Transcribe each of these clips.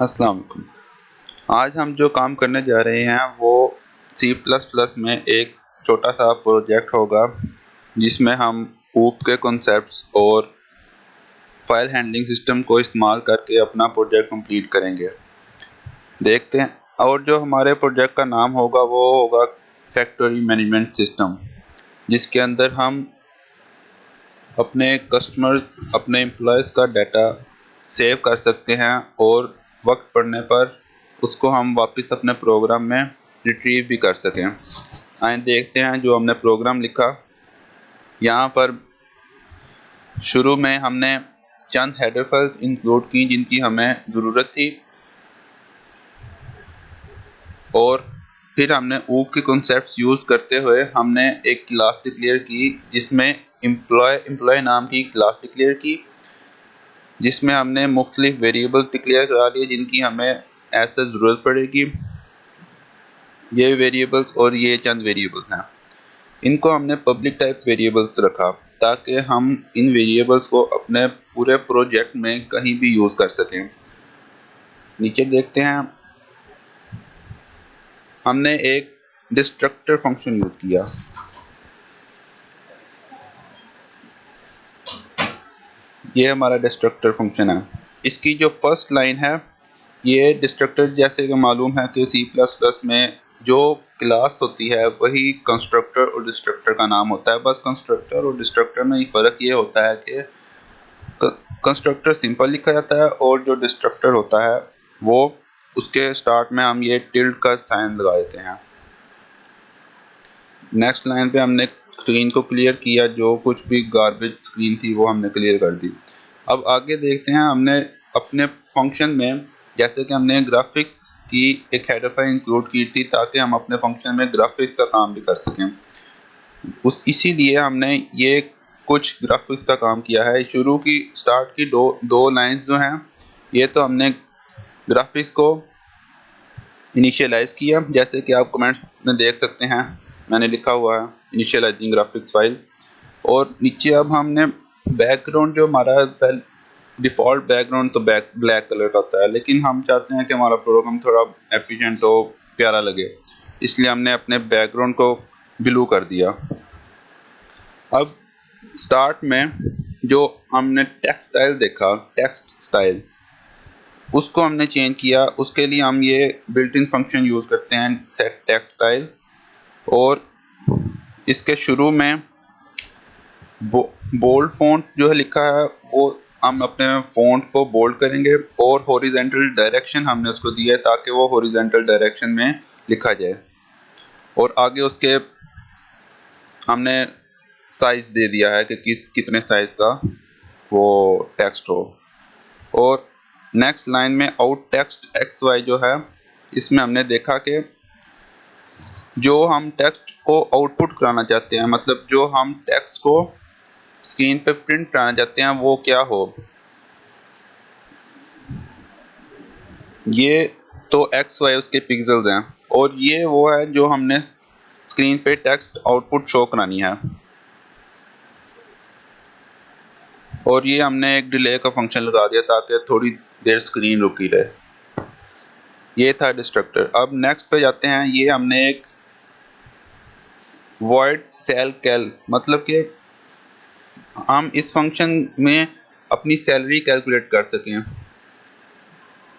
अस्सलाम वालेकुम। आज हम जो काम करने जा रहे हैं वो C++ में एक छोटा सा प्रोजेक्ट होगा जिसमें हम OOP के कॉन्सेप्ट्स और फाइल हैंडलिंग सिस्टम को इस्तेमाल करके अपना प्रोजेक्ट कंप्लीट करेंगे। देखते हैं। और जो हमारे प्रोजेक्ट का नाम होगा वो होगा फैक्ट्री मैनेजमेंट सिस्टम, जिसके अंदर हम अपने कस्टमर्स, अपने एम्प्लॉयज़ का डाटा सेव कर सकते हैं और वक्त पड़ने पर उसको हम वापस अपने प्रोग्राम में रिट्रीव भी कर सकें। आइए देखते हैं जो हमने प्रोग्राम लिखा। यहाँ पर शुरू में हमने चंद हेडर फाइल्स इंक्लूड की जिनकी हमें ज़रूरत थी, और फिर हमने OOP के कॉन्सेप्ट्स यूज़ करते हुए हमने एक क्लास डिक्लेयर की जिसमें एम्प्लॉय नाम की क्लास डिक्लेयर की, जिसमें हमने मुख्तलिफ वेरिएबल डिक्लेयर करा लिए जिनकी हमें ऐसे ज़रूरत पड़ेगी। ये वेरिएबल्स और ये चंद वेरिएबल्स हैं। इनको हमने पब्लिक टाइप वेरिएबल्स रखा ताकि हम इन वेरिएबल्स को अपने पूरे प्रोजेक्ट में कहीं भी यूज़ कर सकें। नीचे देखते हैं, हमने एक डिस्ट्रक्टर फंक्शन यूज़ किया। ये हमारा डिस्ट्रक्टर फंक्शन है। इसकी जो फर्स्ट लाइन है, ये डिस्ट्रक्टर जैसे कि मालूम है कि C++ में जो क्लास होती है वही कंस्ट्रक्टर और डिस्ट्रक्टर का नाम होता है। बस कंस्ट्रक्टर और डिस्ट्रक्टर में फ़र्क ये होता है कि कंस्ट्रक्टर सिंपल लिखा जाता है और जो डिस्ट्रक्टर होता है वो उसके स्टार्ट में हम ये टिल्ड का साइन लगा देते हैं। नेक्स्ट लाइन पे हमने स्क्रीन को क्लियर किया, जो कुछ भी गार्बेज स्क्रीन थी वो हमने क्लियर कर दी। अब आगे देखते हैं, हमने अपने फंक्शन में जैसे कि हमने ग्राफिक्स की एक हेडर फाइल इंक्लूड की थी ताकि हम अपने फंक्शन में ग्राफिक्स का काम भी कर सकें। इसीलिए हमने ये कुछ ग्राफिक्स का काम किया है। शुरू की स्टार्ट की दो लाइंस जो हैं, ये तो हमने ग्राफिक्स को इनिशियलाइज किया, जैसे कि आप कमेंट्स में देख सकते हैं मैंने लिखा हुआ है इनिशियलाइजिंग ग्राफिक्स फाइल। और नीचे अब हमने बैकग्राउंड, जो हमारा डिफ़ॉल्ट बैकग्राउंड तो ब्लैक कलर का होता है, लेकिन हम चाहते हैं कि हमारा प्रोग्राम थोड़ा एफिशिएंट हो, प्यारा लगे, इसलिए हमने अपने बैकग्राउंड को ब्लू कर दिया। अब स्टार्ट में जो हमने टेक्स्ट स्टाइल देखा, टेक्स्ट स्टाइल, उसको हमने चेंज किया। उसके लिए हम ये बिल्ट इन फंक्शन यूज़ करते हैं सेट टेक्स्ट स्टाइल, और इसके शुरू में बोल्ड फॉन्ट जो है लिखा है वो हम अपने फॉन्ट को बोल्ड करेंगे, और हॉरिजॉन्टल डायरेक्शन हमने उसको दिया है ताकि वो हॉरिजॉन्टल डायरेक्शन में लिखा जाए। और आगे उसके हमने साइज दे दिया है कि कितने साइज का वो टेक्स्ट हो। और नेक्स्ट लाइन में आउट टेक्स्ट XY जो है, इसमें हमने देखा कि जो हम टेक्स्ट को आउटपुट कराना चाहते हैं, मतलब जो हम टेक्स्ट को स्क्रीन पे प्रिंट कराना चाहते हैं वो क्या हो। ये तो XY उसके पिक्सेल्स हैं, और ये वो है जो हमने स्क्रीन पे टेक्स्ट आउटपुट शो करानी है। और ये हमने एक डिले का फंक्शन लगा दिया ताकि थोड़ी देर स्क्रीन रुकी रहे। ये था डिस्ट्रक्टर। अब नेक्स्ट पे जाते हैं। ये हमने एक वॉइड सेल कैल, मतलब कि हम इस फंक्शन में अपनी सैलरी कैलकुलेट कर सकें।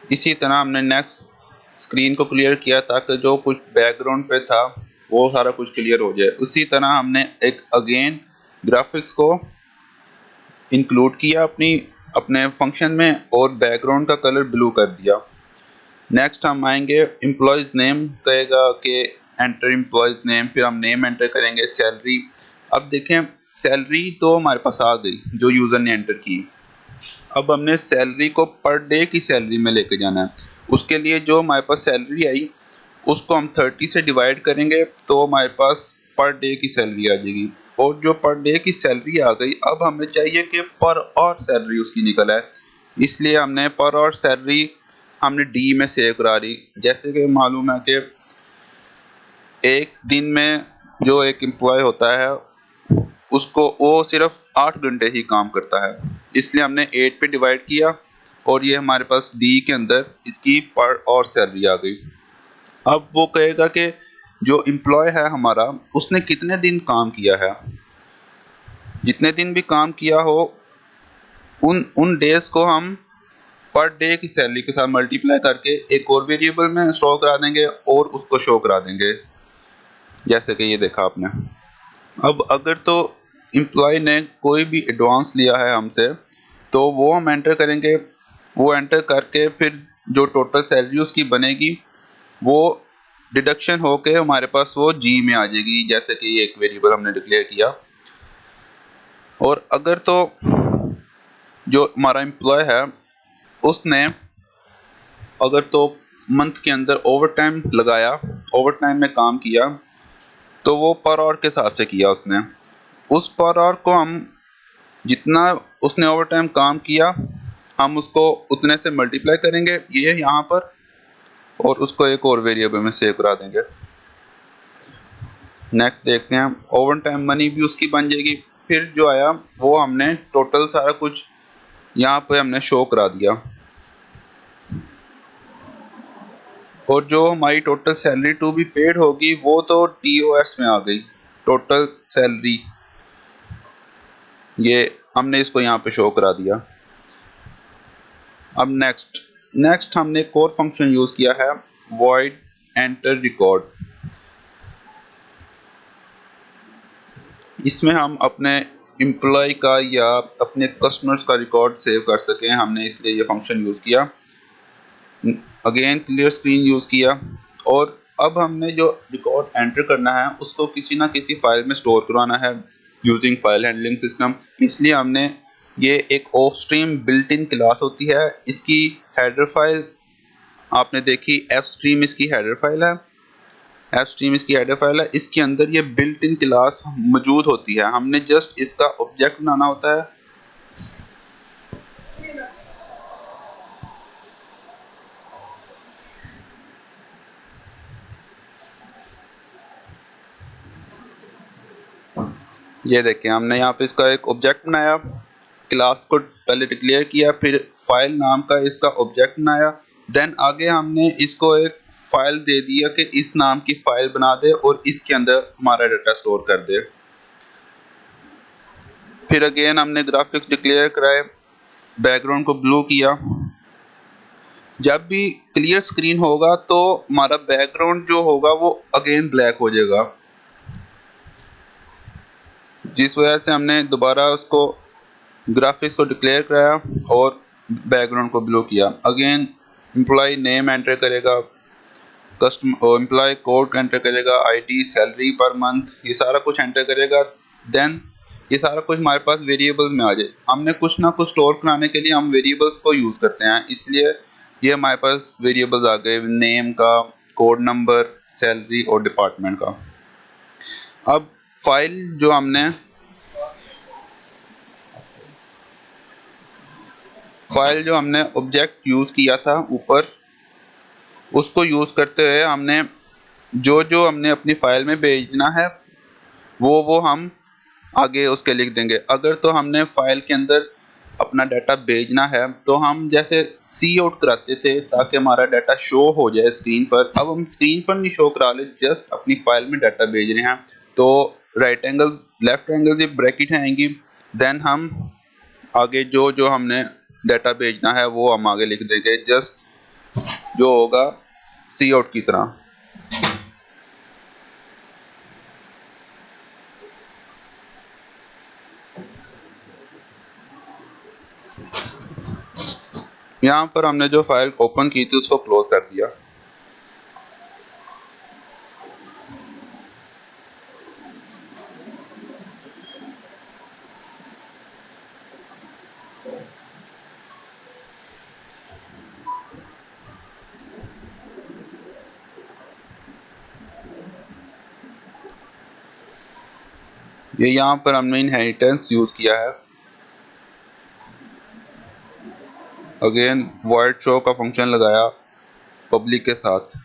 इसी तरह हमने नेक्स्ट स्क्रीन को क्लियर किया ताकि जो कुछ बैकग्राउंड पे था वो सारा कुछ क्लियर हो जाए। उसी तरह हमने एक अगेन ग्राफिक्स को इंक्लूड किया अपने फंक्शन में, और बैकग्राउंड का कलर ब्लू कर दिया। नेक्स्ट हम आएंगे, एम्प्लॉयज़ नेम कहेगा कि एंटर एम्प्लॉयज़ नेम, फिर हम नेम एंटर करेंगे, सैलरी। अब देखें, सैलरी तो हमारे पास आ गई जो यूज़र ने एंटर की। अब हमने सैलरी को पर डे की सैलरी में लेके जाना है। उसके लिए जो हमारे पास सैलरी आई उसको हम 30 से डिवाइड करेंगे तो हमारे पास पर डे की सैलरी आ जाएगी। और जो पर डे की सैलरी आ गई, अब हमें चाहिए कि पर और सैलरी उसकी निकल आए, इसलिए हमने पर और सैलरी हमने डी में सेव करा दी। जैसे कि मालूम है कि एक दिन में जो एक एम्प्लॉय होता है उसको वो सिर्फ 8 घंटे ही काम करता है, इसलिए हमने 8 पे डिवाइड किया और ये हमारे पास डी के अंदर इसकी पर और सैलरी आ गई। अब वो कहेगा कि जो एम्प्लॉय है हमारा उसने कितने दिन काम किया है, जितने दिन भी काम किया हो उन उन डेज को हम पर डे की सैलरी के साथ मल्टीप्लाई करके एक और वेरिएबल में स्टोर करा देंगे और उसको शो करा देंगे, जैसे कि ये देखा आपने। अब अगर तो एम्प्लॉय ने कोई भी एडवांस लिया है हमसे तो वो हम एंटर करेंगे, वो एंटर करके फिर जो टोटल सैलरी उसकी बनेगी वो डिडक्शन होके हमारे पास वो जी में आ जाएगी, जैसे कि ये एक वेरिएबल हमने डिक्लेयर किया। और अगर तो जो हमारा एम्प्लॉय है उसने अगर तो मंथ के अंदर ओवर टाइम लगाया, ओवर टाइम में काम किया, तो वो पर आवर के हिसाब से किया उसने, उस पर आवर को हम जितना उसने ओवर टाइम काम किया हम उसको उतने से मल्टीप्लाई करेंगे ये यहाँ पर, और उसको एक और वेरिएबल में सेव करा देंगे। नेक्स्ट देखते हैं, ओवर टाइम मनी भी उसकी बन जाएगी। फिर जो आया वो हमने टोटल सारा कुछ यहाँ पे हमने शो करा दिया, और जो हमारी total salary to be paid होगी वो तो टीओएस में आ गई, टोटल सैलरी, ये हमने इसको यहाँ पे शो करा दिया। अब नेक्स्ट हमने कोर फंक्शन यूज किया है void enter record। इसमें हम अपने एम्प्लॉय का या अपने कस्टमर्स का रिकॉर्ड सेव कर सकें, हमने इसलिए ये फंक्शन यूज किया। अगेन क्लियर स्क्रीन यूज किया, और अब हमने जो रिकॉर्ड एंटर करना है उसको किसी ना किसी फाइल में स्टोर करवाना है यूजिंग फाइल हैंडलिंग सिस्टम। इसलिए हमने ये एक of stream built in class होती है, इसकी हेडर फाइल आपने देखी, एफ स्ट्रीम इसकी हेडर फाइल है, एफ स्ट्रीम इसकी हेडर फाइल है, इसके अंदर ये बिल्ट इन क्लास मौजूद होती है, हमने जस्ट इसका ऑब्जेक्ट बनाना होता है। ये देखिए हमने यहाँ पे इसका एक ऑब्जेक्ट बनाया, क्लास को पहले डिक्लेयर किया, फिर फाइल नाम का इसका ऑब्जेक्ट बनाया, देन आगे हमने इसको एक फाइल दे दिया कि इस नाम की फाइल बना दे और इसके अंदर हमारा डाटा स्टोर कर दे। फिर अगेन हमने ग्राफिक्स डिक्लेयर कराए, बैकग्राउंड को ब्लू किया। जब भी क्लियर स्क्रीन होगा तो हमारा बैकग्राउंड जो होगा वो अगेन ब्लैक हो जाएगा, जिस वजह से हमने दोबारा उसको ग्राफिक्स को डिक्लेयर कराया और बैकग्राउंड को ब्लू किया। अगेन एम्प्लॉय नेम एंटर करेगा, कस्टमर एम्प्लॉय कोड एंटर करेगा, आईडी, सैलरी पर मंथ, ये सारा कुछ एंटर करेगा। देन ये सारा कुछ हमारे पास वेरिएबल्स में आ जाए, हमने कुछ ना कुछ स्टोर कराने के लिए हम वेरिएबल्स को यूज करते हैं, इसलिए ये हमारे पास वेरिएबल्स आ गए नेम का, कोड नंबर, सैलरी और डिपार्टमेंट का। अब फाइल जो हमने ऑब्जेक्ट यूज किया था ऊपर, उसको यूज करते हुए हमने जो जो हमने अपनी फाइल में भेजना है वो हम आगे उसके लिख देंगे। अगर तो हमने फाइल के अंदर अपना डाटा भेजना है तो हम जैसे सी आउट कराते थे ताकि हमारा डाटा शो हो जाए स्क्रीन पर, अब हम स्क्रीन पर नहीं शो करा ले, जस्ट अपनी फाइल में डाटा भेज रहे हैं तो राइट एंगल लेफ्ट एंगल ये ब्रैकेट आएंगी, देन हम आगे जो जो हमने डाटा भेजना है वो हम आगे लिख देंगे, जस्ट जो होगा सी आउट की तरह। यहाँ पर हमने जो फाइल ओपन की थी उसको क्लोज कर दिया। ये यहाँ पर हमने इनहेरिटेंस यूज किया है, अगेन void शो का फंक्शन लगाया पब्लिक के साथ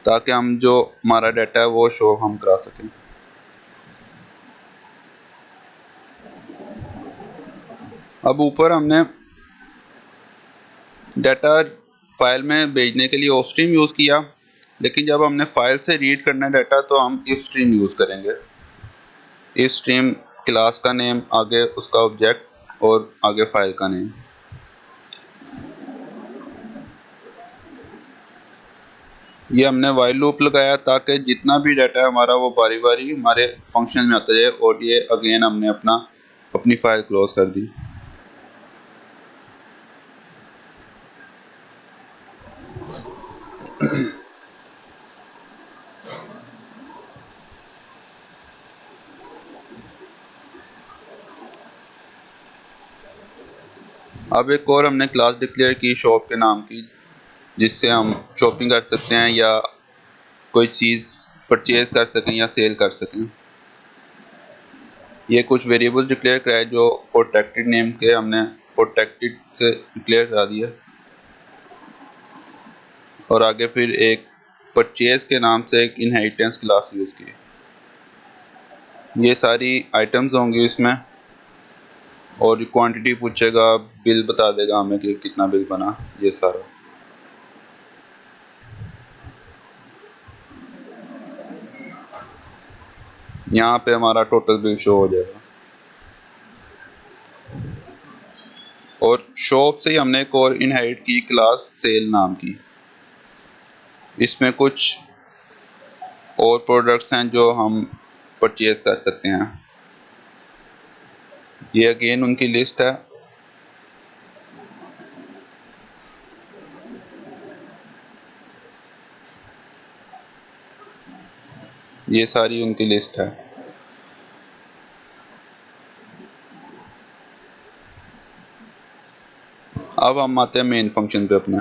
ताकि हम जो हमारा डाटा है वो शो हम करा सकें। अब ऊपर हमने डाटा फाइल में भेजने के लिए ओ स्ट्रीम यूज़ किया, लेकिन जब हमने फाइल से रीड करना है डाटा तो हम इफ स्ट्रीम यूज़ करेंगे। इफ स्ट्रीम क्लास का नेम, आगे उसका ऑब्जेक्ट और आगे फाइल का नेम। ये हमने वाइल लूप लगाया ताकि जितना भी डाटा है हमारा वो बारी बारी हमारे फंक्शन में आता जाए, और ये अगेन हमने अपनी फाइल क्लोज कर दी। अब एक और हमने क्लास डिक्लेयर की शॉप के नाम की, जिससे हम शॉपिंग कर सकते हैं या कोई चीज़ परचेज कर सकें या सेल कर सकें। ये कुछ वेरिएबल डिक्लेयर कराए जो प्रोटेक्टेड नेम के हमने प्रोटेक्टेड से डिक्लेयर करा दिया, और आगे फिर एक परचेज के नाम से एक इनहेरिटेंस क्लास यूज़ की। ये सारी आइटम्स होंगी इसमें, और क्वांटिटी पूछेगा, बिल बता देगा हमें कि कितना बिल बना, ये सारा। यहाँ पे हमारा टोटल बिल शो हो जाएगा। और शॉप से ही हमने एक और इनहेरिट की क्लास सेल नाम की। इसमें कुछ और प्रोडक्ट्स हैं जो हम परचेज कर सकते हैं। ये अगेन उनकी लिस्ट है। ये सारी उनकी लिस्ट है। अब हम आते हैं मेन फंक्शन पे अपने।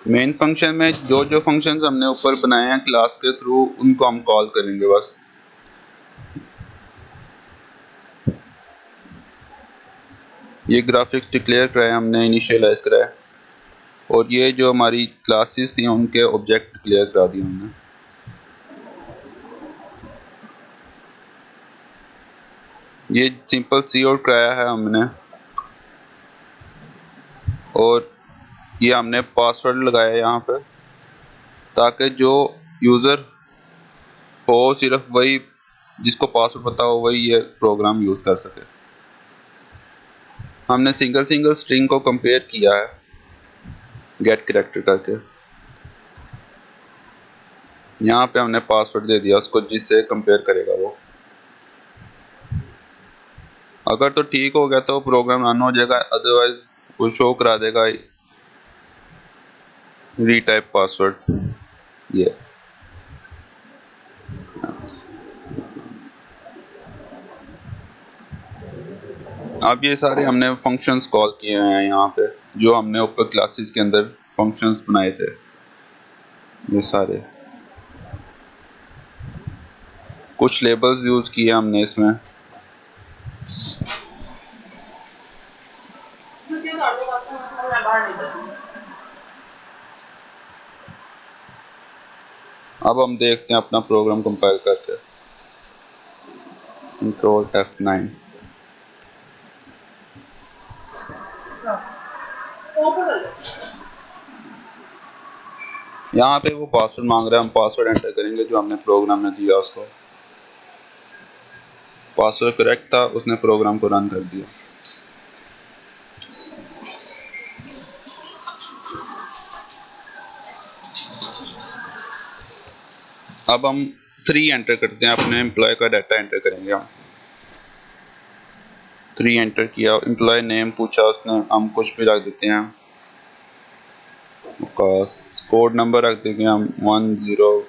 मेन फंक्शन में जो जो फंक्शंस हमने ऊपर बनाए हैं क्लास के थ्रू, उनको हम कॉल करेंगे बस। ये ग्राफिक्स डिक्लेयर कराया हमने, इनिशियलाइज कराया, और ये जो हमारी क्लासेस थी उनके ऑब्जेक्ट डिक्लेयर करा दिए हमने। ये सिंपल सी और कराया है हमने, और ये हमने पासवर्ड लगाया यहाँ पे, ताकि जो यूज़र हो सिर्फ वही, जिसको पासवर्ड पता हो वही ये प्रोग्राम यूज़ कर सके। हमने सिंगल सिंगल स्ट्रिंग को कंपेयर किया है गेट कैरेक्टर करके। यहाँ पे हमने पासवर्ड दे दिया उसको, जिससे कंपेयर करेगा वो। अगर तो ठीक हो गया तो प्रोग्राम रन हो जाएगा, अदरवाइज वो शो करा देगा रीटाइप पासवर्ड। ये अब ये सारे हमने फंक्शंस कॉल किए हैं यहाँ पे, जो हमने ऊपर क्लासेस के अंदर फंक्शंस बनाए थे, ये सारे। कुछ लेबल्स यूज किए हमने इसमें। अब हम देखते हैं अपना प्रोग्राम कंपाइल करके। Control F9। यहाँ पे वो पासवर्ड मांग रहा है, हम पासवर्ड एंटर करेंगे जो हमने प्रोग्राम में दिया उसको। पासवर्ड करेक्ट था, उसने प्रोग्राम को रन कर दिया। अब हम 3 एंटर करते हैं, अपने एम्प्लॉय का डाटा एंटर करेंगे हम। 3 एंटर किया, एम्प्लॉय नेम पूछा उसने, हम कुछ भी रख देते हैं। कोड नंबर रख देंगे हम 1023।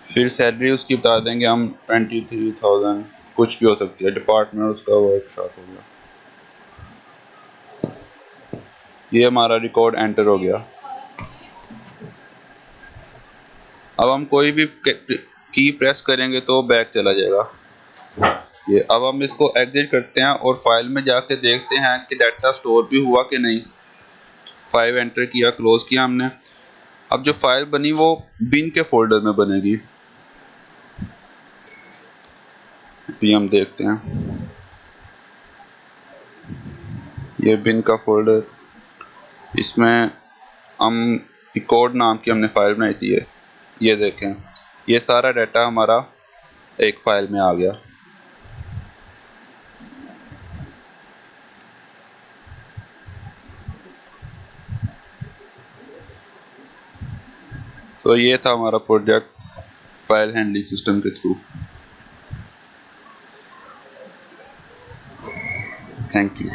फिर सैलरी उसकी बता देंगे हम 23,000, कुछ भी हो सकती है, डिपार्टमेंट उसका वर्कशॉप हो गया। ये हमारा रिकॉर्ड एंटर हो गया। अब हम कोई भी की प्रेस करेंगे तो बैक चला जाएगा ये। अब हम इसको एग्जिट करते हैं और फाइल में जाके देखते हैं कि डाटा स्टोर भी हुआ कि नहीं। 5 एंटर किया, क्लोज किया हमने। अब जो फाइल बनी वो बिन के फोल्डर में बनेगी। अभी हम देखते हैं, ये बिन का फोल्डर, इसमें हम रिकॉर्ड नाम की हमने फाइल बनाई थी। ये देखें, ये सारा डाटा हमारा एक फाइल में आ गया। तो ये था हमारा प्रोजेक्ट फाइल हैंडलिंग सिस्टम के थ्रू। Thank you.